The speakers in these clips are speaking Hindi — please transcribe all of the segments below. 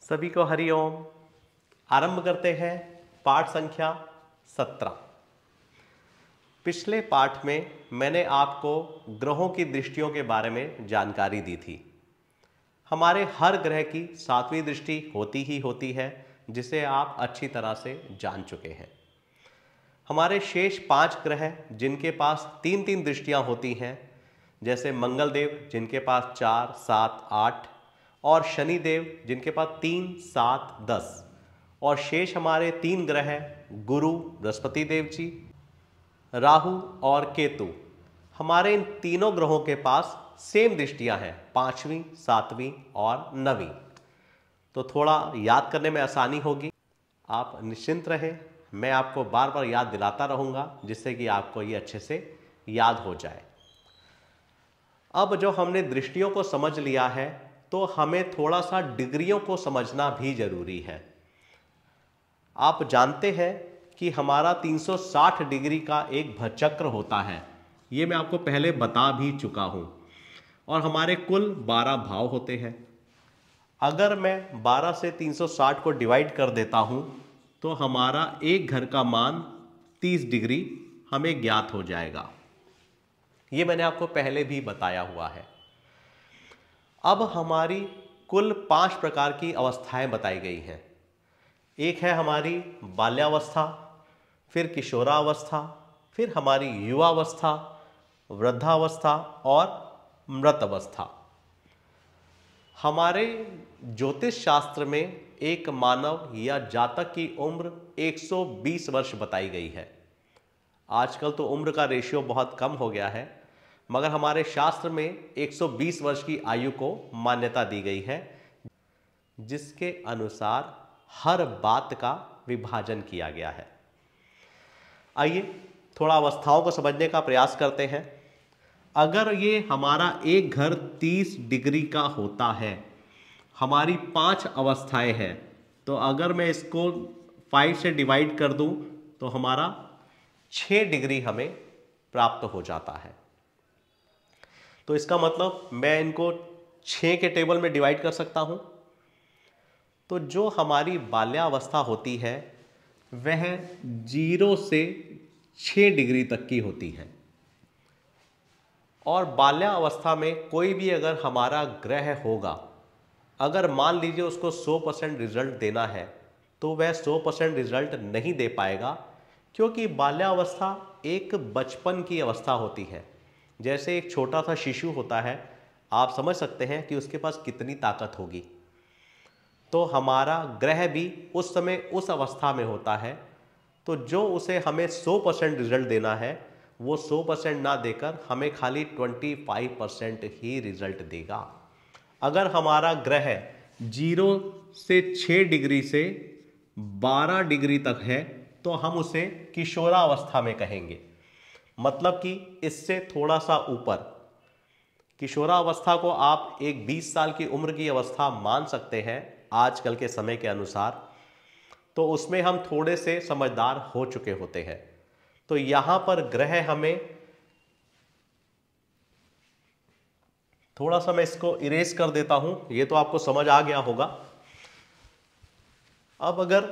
सभी को हरिओम। आरंभ करते हैं पाठ संख्या 17। पिछले पाठ में मैंने आपको ग्रहों की दृष्टियों के बारे में जानकारी दी थी। हमारे हर ग्रह की 7वीं दृष्टि होती ही होती है, जिसे आप अच्छी तरह से जान चुके हैं। हमारे शेष 5 ग्रह जिनके पास 3-3 दृष्टियां होती हैं, जैसे मंगलदेव जिनके पास 4, 7, 8 और शनिदेव जिनके पास 3, 7, 10 और शेष हमारे 3 ग्रह गुरु बृहस्पति देव जी, राहु और केतु, हमारे इन तीनों ग्रहों के पास सेम दृष्टियां हैं, 5वीं, 7वीं और 9वीं। तो थोड़ा याद करने में आसानी होगी। आप निश्चिंत रहें, मैं आपको बार बार याद दिलाता रहूंगा जिससे कि आपको ये अच्छे से याद हो जाए। अब जो हमने दृष्टियों को समझ लिया है, तो हमें थोड़ा सा डिग्रियों को समझना भी जरूरी है। आप जानते हैं कि हमारा 360 डिग्री का एक भचक्र होता है, ये मैं आपको पहले बता भी चुका हूं। और हमारे कुल 12 भाव होते हैं। अगर मैं 12 से 360 को डिवाइड कर देता हूं, तो हमारा एक घर का मान 30 डिग्री हमें ज्ञात हो जाएगा। ये मैंने आपको पहले भी बताया हुआ है। अब हमारी कुल 5 प्रकार की अवस्थाएं बताई गई हैं। एक है हमारी बाल्यावस्था, फिर किशोरावस्था, फिर हमारी युवावस्था, वृद्धावस्था और मृत अवस्था। हमारे ज्योतिष शास्त्र में एक मानव या जातक की उम्र 120 वर्ष बताई गई है। आजकल तो उम्र का रेशियो बहुत कम हो गया है, मगर हमारे शास्त्र में 120 वर्ष की आयु को मान्यता दी गई है, जिसके अनुसार हर बात का विभाजन किया गया है। आइए थोड़ा अवस्थाओं को समझने का प्रयास करते हैं। अगर ये हमारा एक घर 30 डिग्री का होता है, हमारी 5 अवस्थाएं हैं, तो अगर मैं इसको 5 से डिवाइड कर दूं, तो हमारा 6 डिग्री हमें प्राप्त हो जाता है। तो इसका मतलब मैं इनको 6 के टेबल में डिवाइड कर सकता हूं। तो जो हमारी बाल्यावस्था होती है, वह 0 से 6 डिग्री तक की होती है। और बाल्यावस्था में कोई भी अगर हमारा ग्रह होगा, अगर मान लीजिए उसको 100% रिजल्ट देना है, तो वह 100% रिजल्ट नहीं दे पाएगा, क्योंकि बाल्यावस्था एक बचपन की अवस्था होती है। जैसे एक छोटा सा शिशु होता है, आप समझ सकते हैं कि उसके पास कितनी ताकत होगी। तो हमारा ग्रह भी उस समय उस अवस्था में होता है। तो जो उसे हमें 100% रिजल्ट देना है, वो 100% ना देकर हमें खाली 25% ही रिजल्ट देगा। अगर हमारा ग्रह 0 से 6 डिग्री से 12 डिग्री तक है, तो हम उसे किशोरावस्था में कहेंगे। मतलब कि इससे थोड़ा सा ऊपर। किशोरावस्था को आप एक 20 साल की उम्र की अवस्था मान सकते हैं आजकल के समय के अनुसार। तो उसमें हम थोड़े से समझदार हो चुके होते हैं। तो यहां पर ग्रह हमें थोड़ा सा, मैं इसको इरेज कर देता हूं, ये तो आपको समझ आ गया होगा। अब अगर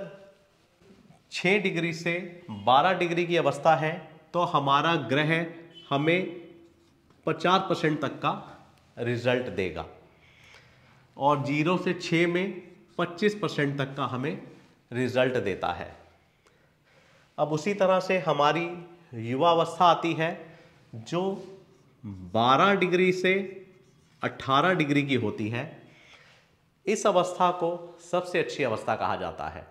6 डिग्री से 12 डिग्री की अवस्था है, तो हमारा ग्रह हमें 50% तक का रिजल्ट देगा। और 0 से 6 में 25% तक का हमें रिजल्ट देता है। अब उसी तरह से हमारी युवावस्था आती है, जो 12 डिग्री से 18 डिग्री की होती है। इस अवस्था को सबसे अच्छी अवस्था कहा जाता है।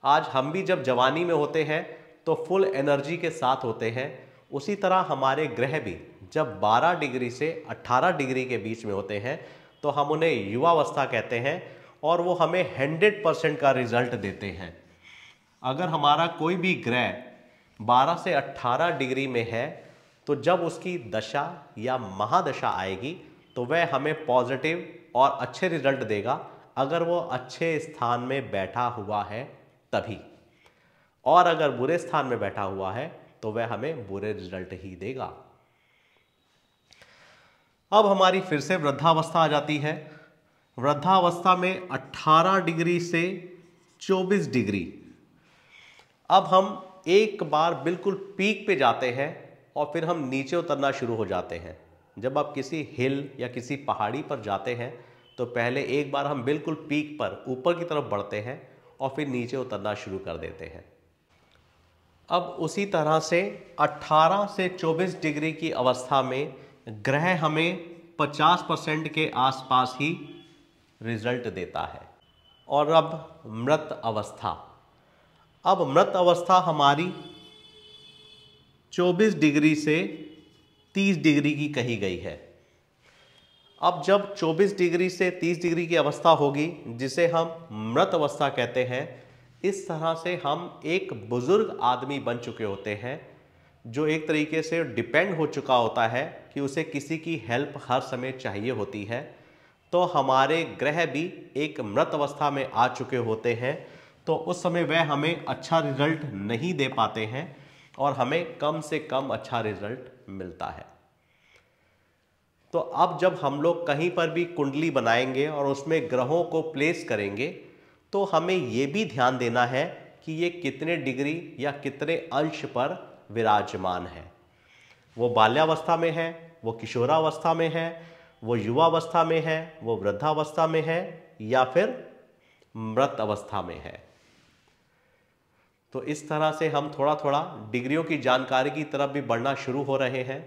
आज हम भी जब जवानी में होते हैं तो फुल एनर्जी के साथ होते हैं। उसी तरह हमारे ग्रह भी जब 12 डिग्री से 18 डिग्री के बीच में होते हैं, तो हम उन्हें युवावस्था कहते हैं, और वो हमें 100% का रिजल्ट देते हैं। अगर हमारा कोई भी ग्रह 12 से 18 डिग्री में है, तो जब उसकी दशा या महादशा आएगी, तो वह हमें पॉजिटिव और अच्छे रिजल्ट देगा, अगर वो अच्छे स्थान में बैठा हुआ है तभी। और अगर बुरे स्थान में बैठा हुआ है, तो वह हमें बुरे रिजल्ट ही देगा। अब हमारी फिर से वृद्धावस्था आ जाती है। वृद्धावस्था में 18 डिग्री से 24 डिग्री। अब हम एक बार बिल्कुल पीक पे जाते हैं और फिर हम नीचे उतरना शुरू हो जाते हैं। जब आप किसी हिल या किसी पहाड़ी पर जाते हैं तो पहले एक बार हम बिल्कुल पीक पर ऊपर की तरफ बढ़ते हैं और फिर नीचे उतरना शुरू कर देते हैं। अब उसी तरह से 18 से 24 डिग्री की अवस्था में ग्रह हमें 50% के आसपास ही रिजल्ट देता है। और अब मृत अवस्था। अब मृत अवस्था हमारी 24 डिग्री से 30 डिग्री की कही गई है। अब जब 24 डिग्री से 30 डिग्री की अवस्था होगी, जिसे हम मृत अवस्था कहते हैं, इस तरह से हम एक बुजुर्ग आदमी बन चुके होते हैं, जो एक तरीके से डिपेंड हो चुका होता है कि उसे किसी की हेल्प हर समय चाहिए होती है। तो हमारे ग्रह भी एक मृत अवस्था में आ चुके होते हैं, तो उस समय वह हमें अच्छा रिजल्ट नहीं दे पाते हैं और हमें कम से कम अच्छा रिजल्ट मिलता है। तो अब जब हम लोग कहीं पर भी कुंडली बनाएंगे और उसमें ग्रहों को प्लेस करेंगे, तो हमें यह भी ध्यान देना है कि ये कितने डिग्री या कितने अंश पर विराजमान है। वो बाल्यावस्था में है, वो किशोरावस्था में है, वो युवावस्था में है, वो वृद्धावस्था में है, या फिर मृत अवस्था में है। तो इस तरह से हम थोड़ा थोड़ा डिग्रियों की जानकारी की तरफ भी बढ़ना शुरू हो रहे हैं।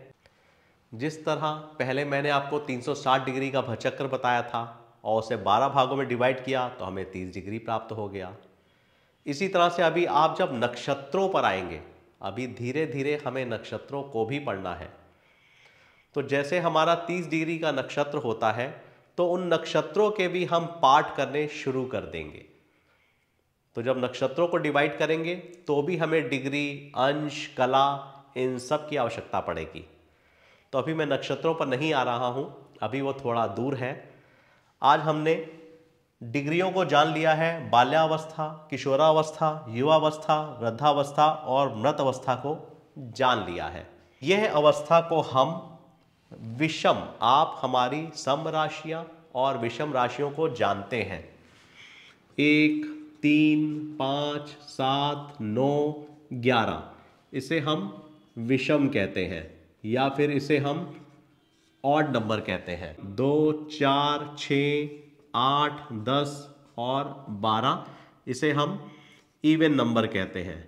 जिस तरह पहले मैंने आपको 360 डिग्री का भचक्र बताया था और उसे 12 भागों में डिवाइड किया तो हमें 30 डिग्री प्राप्त हो गया। इसी तरह से अभी आप जब नक्षत्रों पर आएंगे, अभी धीरे धीरे हमें नक्षत्रों को भी पढ़ना है। तो जैसे हमारा 30 डिग्री का नक्षत्र होता है, तो उन नक्षत्रों के भी हम पार्ट करने शुरू कर देंगे। तो जब नक्षत्रों को डिवाइड करेंगे तो भी हमें डिग्री, अंश, कला, इन सब की आवश्यकता पड़ेगी। तो अभी मैं नक्षत्रों पर नहीं आ रहा हूं, अभी वो थोड़ा दूर है। आज हमने डिग्रियों को जान लिया है, बाल्यावस्था, किशोरावस्था, युवावस्था, वृद्धावस्था और मृत अवस्था को जान लिया है। यह अवस्था को हम विषम, आप हमारी सम राशियां और विषम राशियों को जानते हैं। 1, 3, 5, 7, 9, 11, इसे हम विषम कहते हैं, या फिर इसे हम ऑड नंबर कहते हैं। 2, 4, 6, 8, 10 और 12, इसे हम इवन नंबर कहते हैं।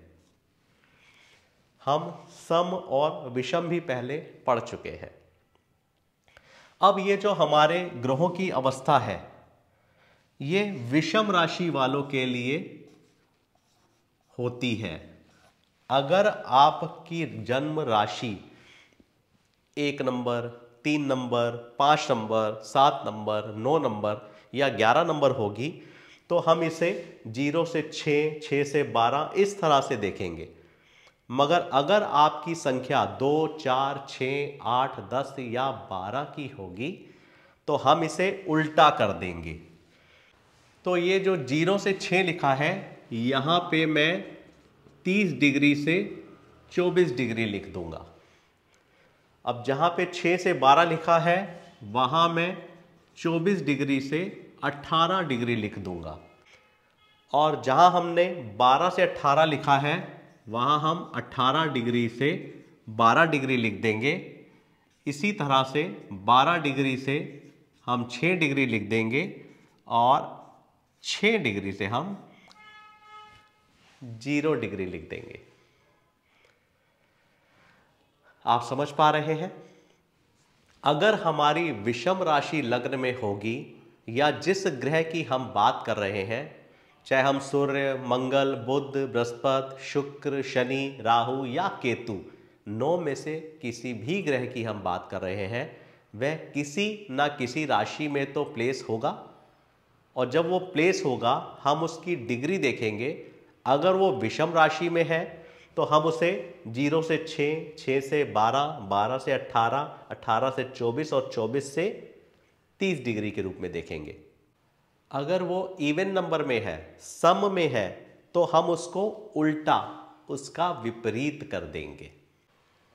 हम सम और विषम भी पहले पढ़ चुके हैं। अब ये जो हमारे ग्रहों की अवस्था है, ये विषम राशि वालों के लिए होती है। अगर आपकी जन्म राशि 1 number, 3 number, 5 number, 7 number, 9 number या 11 नंबर होगी, तो हम इसे 0 से 6, 6 से 12 इस तरह से देखेंगे। मगर अगर आपकी संख्या 2, 4, 6, 8, 10 या 12 की होगी, तो हम इसे उल्टा कर देंगे। तो ये जो 0 से 6 लिखा है, यहां पे मैं 30 डिग्री से 24 डिग्री लिख दूंगा। अब जहां पे 6 से 12 लिखा है, वहां मैं 24 डिग्री से 18 डिग्री लिख दूंगा। और जहां हमने 12 से 18 लिखा है, वहां हम 18 डिग्री से 12 डिग्री लिख देंगे। इसी तरह से 12 डिग्री से हम 6 डिग्री लिख देंगे और 6 डिग्री से हम 0 डिग्री लिख देंगे। आप समझ पा रहे हैं? अगर हमारी विषम राशि लग्न में होगी, या जिस ग्रह की हम बात कर रहे हैं, चाहे हम सूर्य, मंगल, बुध, बृहस्पति, शुक्र, शनि, राहु या केतु, 9 में से किसी भी ग्रह की हम बात कर रहे हैं, वह किसी ना किसी राशि में तो प्लेस होगा। और जब वो प्लेस होगा, हम उसकी डिग्री देखेंगे। अगर वो विषम राशि में है तो हम उसे 0 से 6, 6 से 12, 12 से 18, 18 से 24 और 24 से 30 डिग्री के रूप में देखेंगे। अगर वो इवन नंबर में है, सम में है, तो हम उसको उल्टा, उसका विपरीत कर देंगे।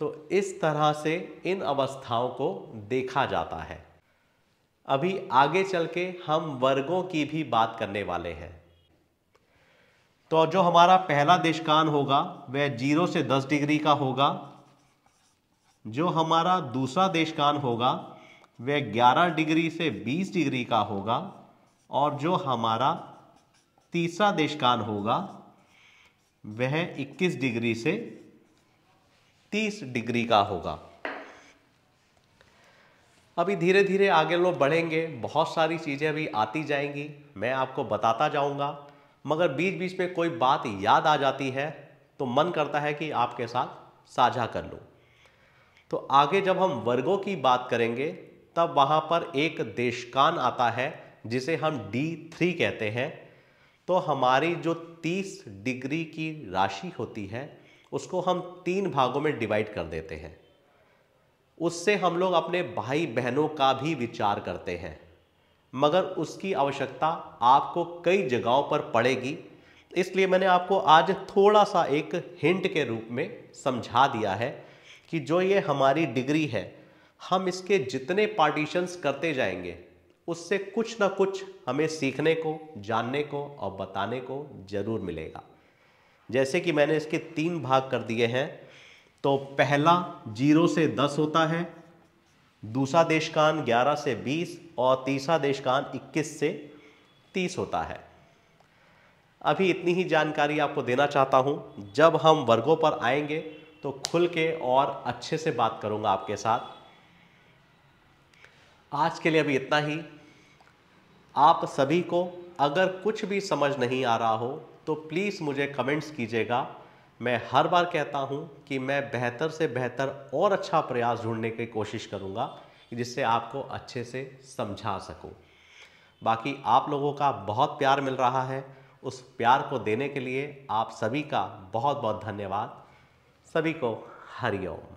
तो इस तरह से इन अवस्थाओं को देखा जाता है। अभी आगे चल के हम वर्गों की भी बात करने वाले हैं। तो जो हमारा पहला देशकान होगा वह 0 से 10 डिग्री का होगा। जो हमारा दूसरा देशकान होगा वह 11 डिग्री से 20 डिग्री का होगा। और जो हमारा तीसरा देशकान होगा वह 21 डिग्री से 30 डिग्री का होगा। अभी धीरे धीरे आगे लोग बढ़ेंगे, बहुत सारी चीज़ें अभी आती जाएंगी, मैं आपको बताता जाऊंगा। मगर बीच बीच में कोई बात याद आ जाती है तो मन करता है कि आपके साथ साझा कर लूं। तो आगे जब हम वर्गों की बात करेंगे तब वहाँ पर एक देशकान आता है जिसे हम D3 कहते हैं। तो हमारी जो 30 डिग्री की राशि होती है उसको हम 3 भागों में डिवाइड कर देते हैं। उससे हम लोग अपने भाई बहनों का भी विचार करते हैं, मगर उसकी आवश्यकता आपको कई जगहों पर पड़ेगी। इसलिए मैंने आपको आज थोड़ा सा एक हिंट के रूप में समझा दिया है कि जो ये हमारी डिग्री है, हम इसके जितने पार्टीशंस करते जाएंगे उससे कुछ ना कुछ हमें सीखने को, जानने को और बताने को जरूर मिलेगा। जैसे कि मैंने इसके 3 भाग कर दिए हैं। तो पहला 0 से 10 होता है, दूसरा देशकान 11 से 20 और तीसरा देशकान 21 से 30 होता है। अभी इतनी ही जानकारी आपको देना चाहता हूं। जब हम वर्गों पर आएंगे तो खुल के और अच्छे से बात करूंगा आपके साथ। आज के लिए अभी इतना ही। आप सभी को अगर कुछ भी समझ नहीं आ रहा हो तो प्लीज़ मुझे कमेंट्स कीजिएगा। मैं हर बार कहता हूं कि मैं बेहतर से बेहतर और अच्छा प्रयास ढूंढने की कोशिश करूंगा जिससे आपको अच्छे से समझा सकूं। बाकी आप लोगों का बहुत प्यार मिल रहा है, उस प्यार को देने के लिए आप सभी का बहुत बहुत धन्यवाद। सभी को हरि ओम।